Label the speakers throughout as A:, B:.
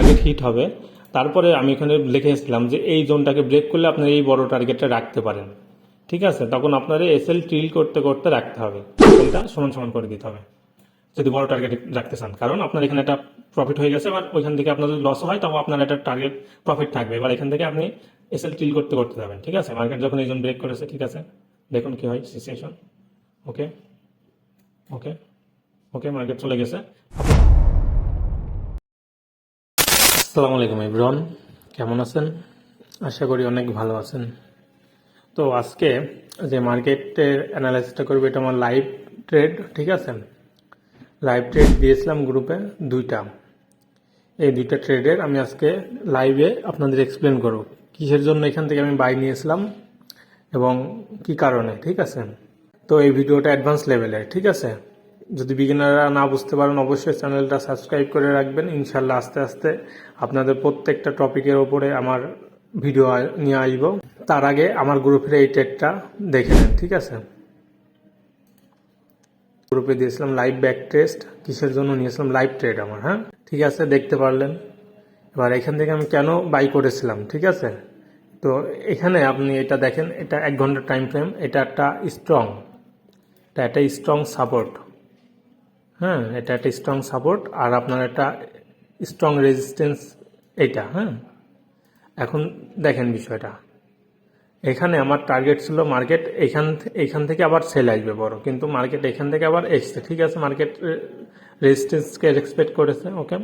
A: Target hit হবে, তারপরে আমি এখানে লিখেছিলাম যে এই জোনটাকে ব্রেক করলে আপনারা এই বড় টার্গেটটা রাখতে পারেন। ঠিক আছে, তখন আপনাদের এসএল ট্রিল করতে করতে রাখতে হবে, এসএলটা সমান সমান করে দিতে হবে যদি বড় টার্গেট রাখতে চান। কারণ আপনার এখানে একটা প্রফিট হয়ে গেছে, এবার ওইখান থেকে আপনার যদি লস হয় তাও আপনার একটা টার্গেট প্রফিট থাকবে। এবার এখান থেকে আপনি এসএল ট্রিল করতে করতে যাবেন। ঠিক আছে, মার্কেট যখন এই জন্য ব্রেক করেছে, ঠিক আছে, দেখুন কি হয় সিচুয়েশন। ওকে ওকে ওকে, মার্কেট চলে গেছে। আসসালামু আলাইকুম এভরিওয়ান, কেমন আছেন? আশা করি অনেক ভালো আছেন। তো আজকে যে মার্কেটের অ্যানালাইসিসটা করবো, এটা আমার লাইভ ট্রেড। ঠিক আছে, লাইভ ট্রেড দিয়েছিলাম গ্রুপে দুইটা। এই দুইটা ট্রেডের আমি আজকে লাইভে আপনাদের এক্সপ্লেন করব কিসের জন্য এখান থেকে আমি বাই নিয়েছিলাম এবং কি কারণে। ঠিক আছে, তো এই ভিডিওটা অ্যাডভান্স লেভেলের। ঠিক আছে, যদি বিগিনাররা না বুঝতে পারেন অবশ্যই চ্যানেলটা সাবস্ক্রাইব করে রাখবেন। ইনশাল্লাহ আস্তে আস্তে আপনাদের প্রত্যেকটা টপিকের ওপরে আমার ভিডিও নিয়ে আসবো। তার আগে আমার গ্রুপের এই ট্রেডটা দেখে নেন। ঠিক আছে, গ্রুপে দিয়েছিলাম লাইভ ব্যাক টেস্ট। কিসের জন্য নিয়েছিলাম? লাইভ ট্রেড আমার। হ্যাঁ, ঠিক আছে, দেখতে পারলেন। এবার এখান থেকে আমি কেন বাই করেছিলাম, ঠিক আছে, তো এখানে আপনি এটা দেখেন, এটা 1 ঘন্টার টাইম ফ্রেম, এটা একটা স্ট্রং সাপোর্ট। হ্যাঁ, এটা একটা স্ট্রং সাপোর্ট, আর আপনার একটা স্ট্রং রেজিস্ট্যান্স এইটা। হ্যাঁ, এখন দেখেন বিষয়টা, এখানে আমার টার্গেট ছিল মার্কেট এইখান থেকে আবার সেল আসবে বড়, কিন্তু মার্কেট এখান থেকে আবার এসছে। ঠিক আছে, মার্কেট রেজিস্ট্যান্সকে রেসপেক্ট করেছে। ওকে,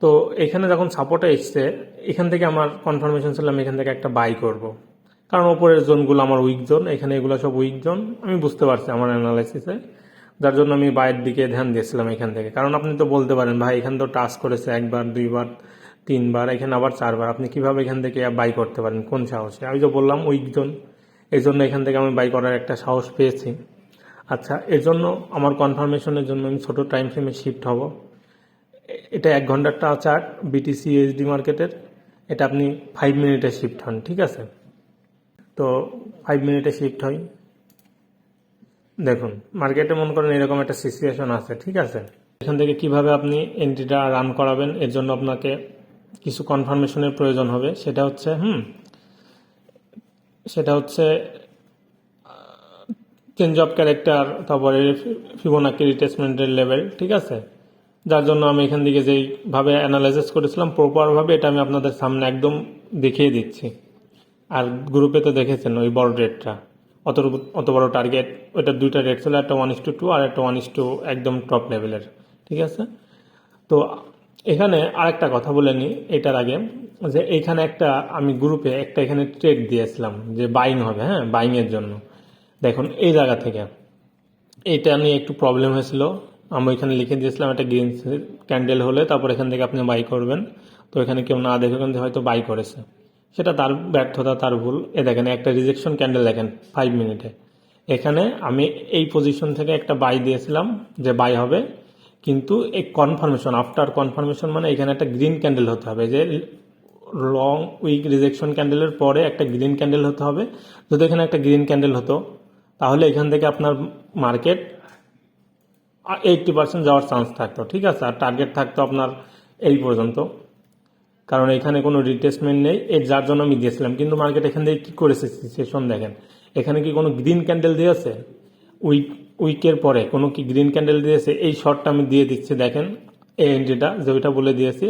A: তো এখানে যখন সাপোর্টে এসছে, এখান থেকে আমার কনফার্মেশন ছিল আমি এখান থেকে একটা বাই করব, কারণ ওপরের জোনগুলো আমার উইক জোন, এখানে এগুলো সব উইক জোন আমি বুঝতে পারছি আমার অ্যানালাইসিসে, যার জন্য আমি বাইয়ের দিকে ধ্যান দিয়েছিলাম এখান থেকে। কারণ আপনি তো বলতে পারেন ভাই এখানে তো টাচ করেছে 1 বার 2 বার 3 বার, এখানে আবার 4 বার, আপনি কিভাবে এখান থেকে বাই করতে পারেন, কোন সাহসে? আমি তো বললাম উইক জোন, এই জন্য এখান থেকে আমি বাই করার একটা সাহস পেয়েছি। আচ্ছা, এর জন্য আমার কনফার্মেশনের জন্য আমি ছোট টাইম ফ্রেমে শিফট হব। এটা 1 ঘন্টারটা চার্ট বিটিসি ইউএসডি মার্কেটের, এটা আপনি 5 মিনিটে শিফট হন। ঠিক আছে, তো 5 মিনিটে শিফট হয়। দেখুন মার্কেটে মনে করেন এরকম একটা সিচুয়েশন আছে। ঠিক আছে, এখান থেকে কিভাবে আপনি এন্ট্রিটা রান করাবেন, এর জন্য আপনাকে কিছু কনফার্মেশনের প্রয়োজন হবে। সেটা হচ্ছে চেঞ্জ অফ ক্যারেক্টার, তারপরে ফিবোনাকি রিট্রেসমেন্টের লেভেল। ঠিক আছে, যার জন্য আমি এখান থেকে যেইভাবে অ্যানালাইসিস করেছিলাম প্রপারভাবে, এটা আমি আপনাদের সামনে একদম দেখিয়ে দিচ্ছি। আর গ্রুপে তো দেখেছেন ওই বড় রেটটা, অত বড় টার্গেট, ওইটা দুইটা রেট ছিল, একটা 1:2 আর একটা 1:, একদম টপ লেভেলের। ঠিক আছে, তো এখানে আরেকটা কথা বলে নিই এটার আগে, যে এইখানে একটা আমি গ্রুপে একটা এখানে ট্রেড দিয়েছিলাম যে বাইং হবে। হ্যাঁ, বাইংয়ের জন্য দেখুন এই জায়গা থেকে এইটা নিয়ে একটু প্রবলেম হয়েছিল। আমি এখানে লিখে দিয়েছিলাম একটা গ্রিন ক্যান্ডেল হলে তারপর এখান থেকে আপনি বাই করবেন। তো এখানে কেউ না দেখে কিন্তু হয়তো বাই করেছে, সেটা তার ব্যর্থতা, তার ভুল। এ দেখেন একটা রিজেকশন ক্যান্ডেল দেখেন 5 মিনিটে। এখানে আমি এই পজিশন থেকে একটা বাই দিয়েছিলাম যে বাই হবে, কিন্তু এই কনফার্মেশন, আফটার কনফার্মেশন মানে এখানে একটা গ্রিন ক্যান্ডেল হতে হবে, যে লং উইক রিজেকশন ক্যান্ডেলের পরে একটা গ্রিন ক্যান্ডেল হতে হবে। যদি এখানে একটা গ্রিন ক্যান্ডেল হতো তাহলে এখান থেকে আপনার মার্কেট 80% যাওয়ার চান্স থাকতো। ঠিক আছে, আর টার্গেট থাকতো আপনার এই পর্যন্ত, কারণ এখানে কোনো রিট্রেসমেন্ট নেই, এর যার জন্য আমি দিয়েছিলাম। কিন্তু মার্কেট এখান থেকে কী করেছে সিচুয়েশন দেখেন, এখানে কি কোনো গ্রিন ক্যান্ডেল দিয়েছে? উইকের পরে কোনো কি গ্রিন ক্যান্ডেল দিয়েছে? এই শর্টটা আমি দিয়ে দিচ্ছি, দেখেন এই এন্ট্রিটা যে ওইটা বলে দিয়েছি,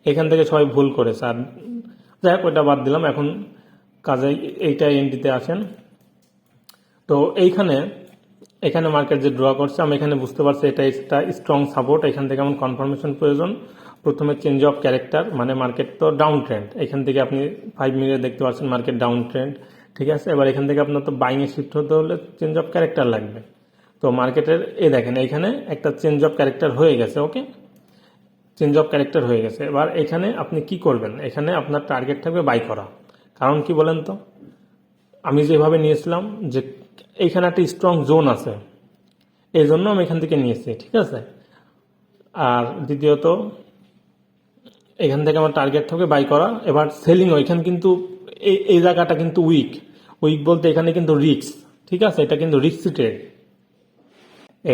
A: এখান থেকে সবাই ভুল করেছে। আর যাই হোক, ওইটা বাদ দিলাম, এখন কাজে এইটা এন্ট্রিতে আসেন। তো এখানে মার্কেট যে ড্র করছে, আমি এখানে বুঝতে পারছি এটা একটা স্ট্রং সাপোর্ট। এখান থেকে আমার কনফার্মেশন প্রয়োজন। প্রথমে চেঞ্জ অফ ক্যারেক্টার, মানে মার্কেট তো ডাউন ট্রেন্ড, এখান থেকে আপনি 5 মিনিটে দেখতে পাচ্ছেন মার্কেট ডাউন ট্রেন্ড। ঠিক আছে, এবার এখান থেকে আপনার তো বাইংয়ে শিফট হতে হলে চেঞ্জ অফ ক্যারেক্টার লাগবে। তো মার্কেটের দেখেন এইখানে একটা চেঞ্জ অফ ক্যারেক্টার হয়ে গেছে। ওকে, চেঞ্জ অফ ক্যারেক্টার হয়ে গেছে। এবার এখানে আপনি কি করবেন, এখানে আপনার টার্গেট থাকবে বাই করা। কারণ কি বলেন তো, আমি যেভাবে নিয়েছিলাম যে এইখানে একটা স্ট্রং জোন আছে, এই জন্য আমি এখান থেকে নিয়েছি। ঠিক আছে, আর দ্বিতীয়ত এখান থেকে আমার টার্গেট থাকবে বাই করা। এবার সেলিং, এখানে কিন্তু এই জায়গাটা কিন্তু উইক বলতে এখানে কিন্তু রিস্ক। ঠিক আছে, এটা কিন্তু রিস্ক ট্রেড,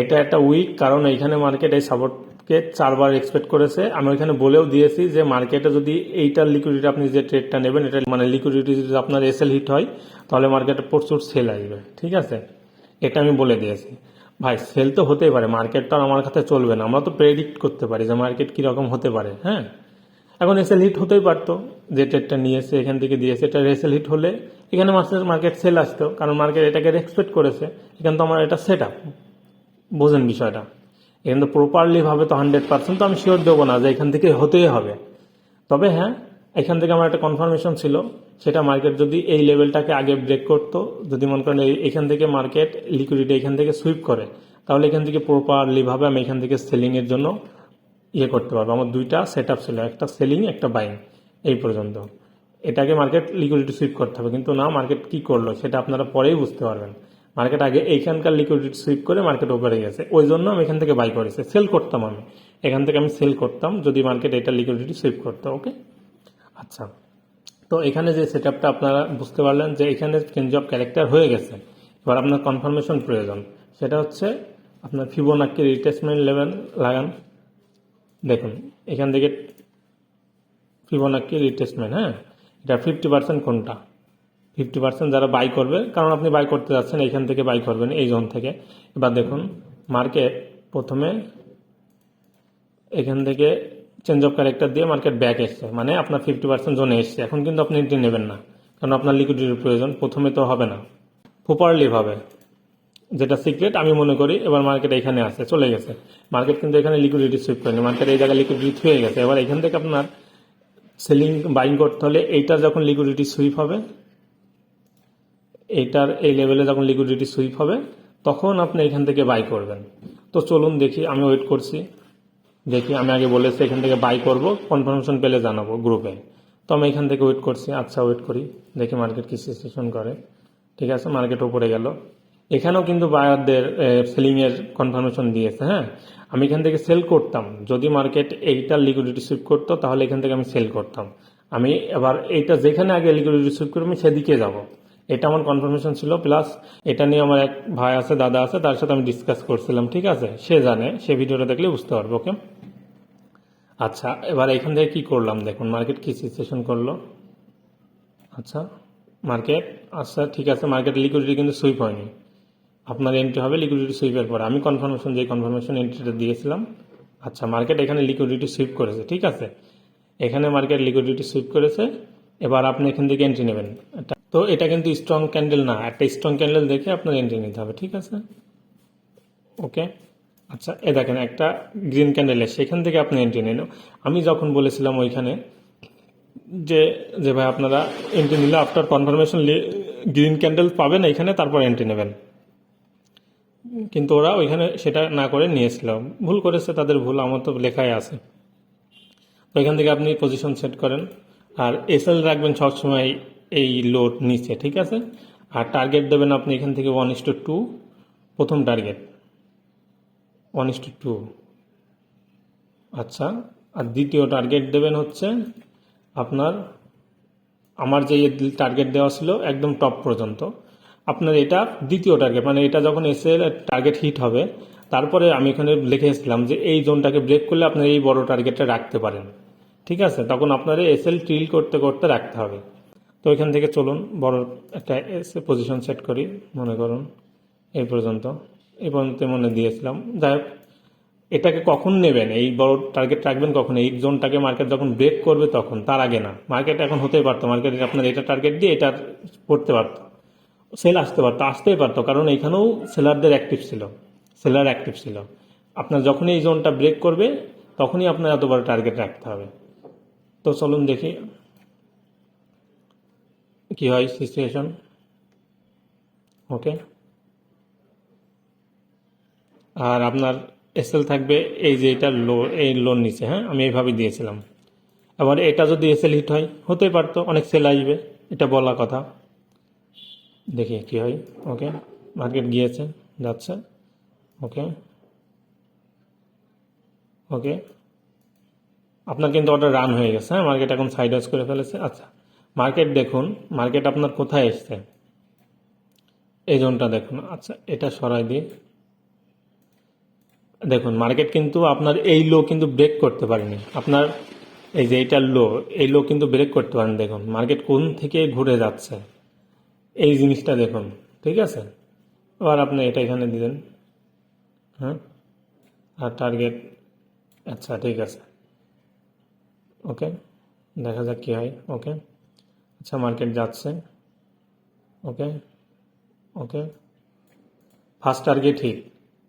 A: এটা একটা উইক, কারণ এইখানে মার্কেট এই সাপোর্ট মার্কেটকে 4বার এক্সপেক্ট করেছে। আমি ওইখানে বলেও দিয়েছি যে মার্কেটে যদি এইটার লিকুইডিটি আপনি যে ট্রেডটা নেবেন এটা মানে লিকুইডিটি যদি আপনার এসএল হিট হয় তাহলে মার্কেটে প্রচুর সেল আসবে, ঠিক আছে, এটা আমি বলে দিয়েছি। ভাই সেল তো হতেই পারে, মার্কেট তো আর আমার কাছে চলবে না, আমরা তো প্রেডিক্ট করতে পারি যে মার্কেট কীরকম হতে পারে। হ্যাঁ, এখন এসএল হিট হতেই পারতো, যে ট্রেডটা নিয়েছে এখান থেকে দিয়েছে এটা এসএল হিট হলে এখানে মার্কেট সেল আসতো, কারণ মার্কেট এটাকে এক্সপেক্ট করেছে। এখানে তো আমার এটা সেট আপ, বোঝেন বিষয়টা। এখানে তো প্রপারলি ভাবে তো 100% তো আমি শিওর দেবো না যে এখান থেকে হতেই হবে। তবে হ্যাঁ, এখান থেকে আমার একটা কনফার্মেশন ছিল, সেটা মার্কেট যদি এই লেভেলটাকে আগে ব্রেক করতো, যদি মনে করেন এখান থেকে মার্কেট লিকুইডিটি এখান থেকে সুইপ করে, তাহলে এখান থেকে প্রপারলি ভাবে আমি এখান থেকে সেলিংয়ের জন্য করতে পারবো। আমার দুইটা সেট আপ ছিল, একটা সেলিং একটা বাইং, এই পর্যন্ত। এটাকে মার্কেট লিকুইডিটি সুইপ করতে হবে, কিন্তু না, মার্কেট কি করলো সেটা আপনারা পরেই বুঝতে পারবেন। মার্কেট আগে এইখানকার লিকুইডিটি সুইপ করে মার্কেট ওপরে গেছে, ওই জন্য আমি এখান থেকে বাই করেছি। সেল করতাম আমি এখান থেকে, আমি সেল করতাম যদি মার্কেট এটা লিকুইডিটি সুইপ করতো। ওকে, আচ্ছা, তো এখানে যে সেট আপটা আপনারা বুঝতে পারলেন যে এখানে চেঞ্জ অফ ক্যারেক্টার হয়ে গেছে। এবার আপনার কনফার্মেশন প্রয়োজন, সেটা হচ্ছে আপনার ফিবোনাক্কি রিট্রেসমেন্ট লেভেল লাগান। দেখুন এখান থেকে ফিবোনাক্কি রিট্রেসমেন্ট, হ্যাঁ, এটা 50% কোনটা 50% যারা বাই করবে, কারণ আপনি বাই করতে যাচ্ছেন এইখান থেকে বাই করবেন এই জোন থেকে। এবার দেখুন মার্কেট প্রথমে এখান থেকে চেঞ্জ অফ ক্যারেক্টার দিয়ে মার্কেট ব্যাক এসছে, মানে আপনার 50% জোনে এসছে। এখন কিন্তু আপনি এন্ট্রি নেবেন না, কারণ আপনার লিকুইডিটির প্রয়োজন, প্রথমে তো হবে না, প্রপারলি ভাবে, যেটা সিক্রেট আমি মনে করি। এবার মার্কেট এখানে আসে, চলে গেছে মার্কেট, কিন্তু এখানে লিকুইডিটি সুইপ করেনি, মার্কেট এই জায়গায় লিকুইডিটি হয়ে গেছে। এবার এখান থেকে আপনার সেলিং বাইং করতে হলে এইটার যখন লিকুইডিটি সুইপ হবে, এইটার এই লেভেলে যখন লিকুইডিটি সুইপ হবে তখন আপনি এখান থেকে বাই করবেন। তো চলুন দেখি, আমি ওয়েট করছি, দেখি, আমি আগে বলেছি এখান থেকে বাই করব, কনফার্মেশন পেলে জানাবো গ্রুপে। তো আমি এখান থেকে ওয়েট করছি। আচ্ছা, ওয়েট করি, দেখি মার্কেট কি সিচুয়েশন করে। ঠিক আছে, মার্কেট উপরে গেল, এখানেও কিন্তু বায়ারদের সেলিংয়ের কনফার্মেশন দিয়েছে। হ্যাঁ, আমি এখান থেকে সেল করতাম, যদি মার্কেট এইটার লিকুইডিটি সুইপ করতো তাহলে এখান থেকে আমি সেল করতাম। আমি এবার এইটা যেখানে আগে লিকুইডিটি সুইপ করবো আমি সেদিকে যাব, এটা আমার কনফার্মেশন ছিল। প্লাস এটা নিয়ে আমার এক ভাই আছে, দাদা আছে, তার সাথে আমি ডিসকাস করছিলাম। ঠিক আছে, সে জানে, সে ভিডিওটা দেখলে বুঝতে পারবো। ওকে, আচ্ছা, এবার এখান থেকে কি করলাম দেখুন মার্কেট কি সিচুয়েশন করলো। আচ্ছা, মার্কেট, আচ্ছা ঠিক আছে, মার্কেট লিকুইডিটি কিন্তু সুইপ হয়নি, আপনার এন্ট্রি হবে লিকুইডিটি সুইপের পর। আমি কনফার্মেশন, যে কনফার্মেশন এন্ট্রিটা দিয়েছিলাম। আচ্ছা, মার্কেট এখানে লিকুইডিটি সুইপ করেছে, ঠিক আছে, এখানে মার্কেট লিকুইডিটি সুইপ করেছে। এবার আপনি এখান থেকে এন্ট্রি নেবেন। তো এটা কিন্তু স্ট্রং ক্যান্ডেল না, একটা স্ট্রং ক্যান্ডেল দেখে আপনার এন্ট্রি নিতে হবে। ঠিক আছে, ওকে, আচ্ছা, এ দেখেন একটা গ্রিন ক্যান্ডেল, সেখান থেকে আপনি এন্ট্রি নিন। আমি যখন বলেছিলাম ওইখানে যে যে ভাই আপনারা এন্ট্রি নিলে আফটার কনফার্মেশন গ্রিন ক্যান্ডেল পাবেন এখানে, তারপর এন্ট্রি নেবেন, কিন্তু ওরা ওইখানে সেটা না করে নিয়েছিল। ভুল করেছে, তাদের ভুল, আমার তো লেখাই আছে। তো এখান থেকে আপনি পজিশন সেট করেন, আর এসএল রাখবেন সবসময় এই লোড নিচে। ঠিক আছে, আর টার্গেট দেবেন আপনি এখান থেকে 1:2, প্রথম টার্গেট 1:2। আচ্ছা, আর দ্বিতীয় টার্গেট দেবেন হচ্ছে আপনার, আমার যে টার্গেট দেওয়া ছিল একদম টপ পর্যন্ত, আপনার এটা দ্বিতীয় টার্গেট, মানে এটা যখন এসএল টার্গেট হিট হবে তারপরে আমি এখানে লিখেছিলাম যে এই জোনটাকে ব্রেক করলে আপনার এই বড় টার্গেটটা রাখতে পারেন। ঠিক আছে, তখন আপনার এসএল ট্রিল করতে করতে রাখতে হবে। তো এখান থেকে চলুন বড় একটা পজিশন সেট করি, মনে করুন এই পর্যন্ত মনে দিয়েছিলাম। যাই হোক, এটাকে কখন নেবেন, এই বড় টার্গেট রাখবেন কখন, এই জোনটাকে মার্কেট যখন ব্রেক করবে তখন, তার আগে না। মার্কেট এখন হতেই পারতো, মার্কেট আপনার এটা টার্গেট দিয়ে এটা পড়তে পারতো, সেল আসতে পারতো, আসতেই পারতো, কারণ এখানেও সেলারদের অ্যাক্টিভ ছিল, সেলার অ্যাক্টিভ ছিল। আপনার যখনই এই জোনটা ব্রেক করবে তখনই আপনার এত বড় টার্গেট রাখতে হবে। তো চলুন দেখি কি হয় সিচুয়েশন। ওকে, আর আপনার এসএল থাকবে এই যে এটা লো, এই লোন নিচে। হ্যাঁ, আমি এইভাবে দিয়েছিলাম। এবার এটা যদি এসএল হিট হয়, হতেই পারতো, অনেক সেল আসবে, এটা বলা কথা। দেখি কি হয়। ওকে, মার্কেট গিয়েছে, যাচ্ছে। ওকে, ওকে, আপনার কিন্তু অর্ডার রান হয়ে গেছে। হ্যাঁ, মার্কেট এখন সাইড ওয়াইজ করে ফেলেছে। আচ্ছা, মার্কেট দেখুন, মার্কেট আপনার কোথায় এসছে, এই জোনটা দেখুন। আচ্ছা, এটা সরাই দিই, দেখুন মার্কেট কিন্তু আপনার এই লো কিন্তু ব্রেক করতে পারেনি আপনার, এই যে এইটার লো, এই লো কিন্তু ব্রেক করতে পারেন। দেখুন মার্কেট কোন থেকে ঘুরে যাচ্ছে এই জিনিসটা দেখুন, ঠিক আছে। এবার আপনি এটা এখানে দিলেন, হ্যাঁ, আর টার্গেট, আচ্ছা ঠিক আছে, ওকে, দেখা যাক কী হয়। ওকে, আচ্ছা মার্কেট যাচ্ছে, ওকে, ওকে, ফার্স্ট টার্গেট হিট,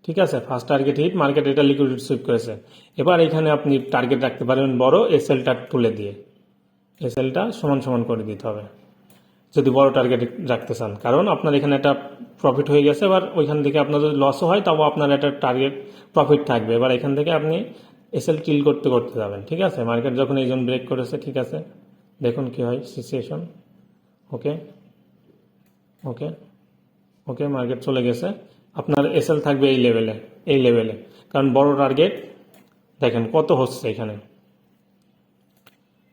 A: ঠিক আছে, ফার্স্ট টার্গেট হিট, মার্কেট এটা লিকুইডিটি সুইপ করেছে। এবার এখানে আপনি টার্গেট রাখতে পারবেন বড়, এসএলটা তুলে দিয়ে, এসএলটা সমান সমান করে দিতে হবে যদি বড় টার্গেট রাখতে চান, কারণ আপনার এখানে একটা প্রফিট হয়ে গেছে। এবার ওইখান থেকে আপনার যদি লসও হয় তাও আপনার একটা টার্গেট প্রফিট থাকবে। এবার এখান থেকে আপনি এসএল টিল করতে করতে যাবেন, ঠিক আছে। মার্কেট যখন এই জন্য ব্রেক করেছে, ঠিক আছে, দেখুন কি হয় সিচুয়েশন। ওকে, ওকে, ওকে, মার্কেট চলে গেছে। আপনার এসএল থাকবে এই লেভেলে, এই লেভেলে, কারণ বড় টার্গেট দেখেন কত হচ্ছে এখানে,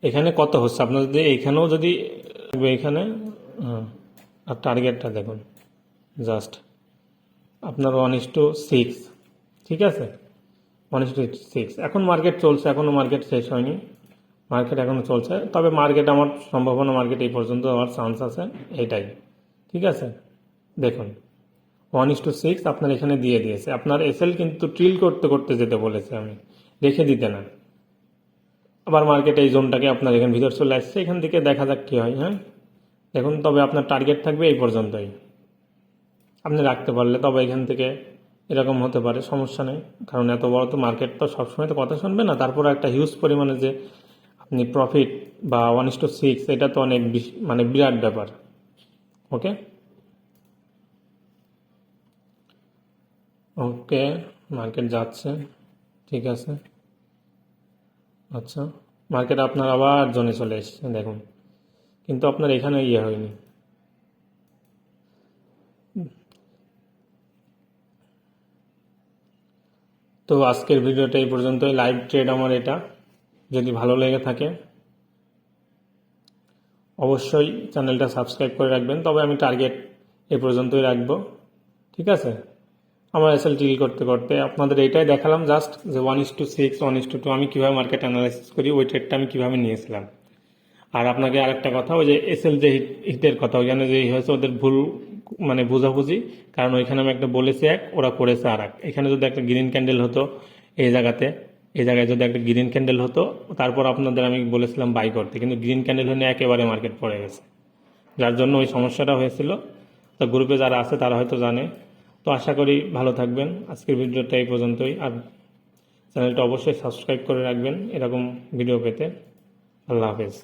A: এখানে কত হচ্ছে। আপনার যদি এইখানেও যদি এখানে, হ্যাঁ, আর টার্গেটটা দেখুন জাস্ট আপনার 1:6, ঠিক আছে, 1:6। এখন মার্কেট চলছে, এখনও মার্কেট শেষ হয়নি, মার্কেট এখনও চলছে। তবে মার্কেট আমার সম্ভাবনা, মার্কেট এই পর্যন্ত আমার চান্স আছে এইটাই, ঠিক আছে। দেখুন 1:6 আপনার এখানে দিয়ে দিয়েছে। আপনার এসএল কিন্তু ট্রিল করতে করতে যেতে বলেছে, আমি রেখে দিতে না। আবার মার্কেট এই জোনটাকে আপনার এখানে ভিতর চলে আসছে, এখান থেকে দেখা যাক কী হয়। হ্যাঁ, দেখুন, তবে আপনার টার্গেট থাকবে এই পর্যন্তই, আপনি রাখতে পারলে। তবে এখান থেকে এরকম হতে পারে, সমস্যা নেই, কারণ এত বড় তো মার্কেট, তো সবসময় তো কথা শুনবে না। তারপরে একটা হিউজ পরিমাণে যে আপনি প্রফিট বা 1:6, এটা তো অনেক মানে বিরাট ব্যাপার। ওকে, ওকে, মার্কেট যাচ্ছে, ঠিক আছে। আচ্ছা, মার্কেট আপনার আবার জোনে চলে এসেছে দেখুন, কিন্তু আপনার এখানে ইয়ে হয়নি। তো আজকের ভিডিওটা এই পর্যন্তই, লাইভ ট্রেড আমার এটা। যদি ভালো লেগে থাকে অবশ্যই চ্যানেলটা সাবস্ক্রাইব করে রাখবেন। তবে আমি টার্গেট এই পর্যন্তই রাখবো, ঠিক আছে। আমার এসএল ডিল করতে করতে আপনাদের এইটাই দেখালাম জাস্ট, যে 1:6, 1:2 আমি কীভাবে মার্কেট অ্যানালাইসিস করি, ওই ট্রেডটা আমি কীভাবে নিয়েছিলাম। আর আপনাকে আরেকটা কথা, ওই যে এসএল যে হিটের কথা, ওইখানে যে হয়েছে ওদের ভুল মানে বোঝাবুঝি, কারণ ওইখানে আমি একটা বলেছি এক, ওরা করেছে আর এক। এখানে যদি একটা গ্রিন ক্যান্ডেল হতো এই জায়গাতে, এই জায়গায় যদি একটা গ্রিন ক্যান্ডেল হতো, তারপর আপনাদের আমি বলেছিলাম বাই করতে, কিন্তু গ্রিন ক্যান্ডেল হলে একেবারে মার্কেট পড়ে গেছে, যার জন্য ওই সমস্যাটা হয়েছিল। তো গ্রুপে যারা আছে তারা হয়তো জানে। তো আশা করি ভালো থাকবেন। আজকের ভিডিওটা এই পর্যন্তই, আর চ্যানেলটা অবশ্যই সাবস্ক্রাইব করে রাখবেন এরকম ভিডিও পেতে। আল্লাহ হাফেজ।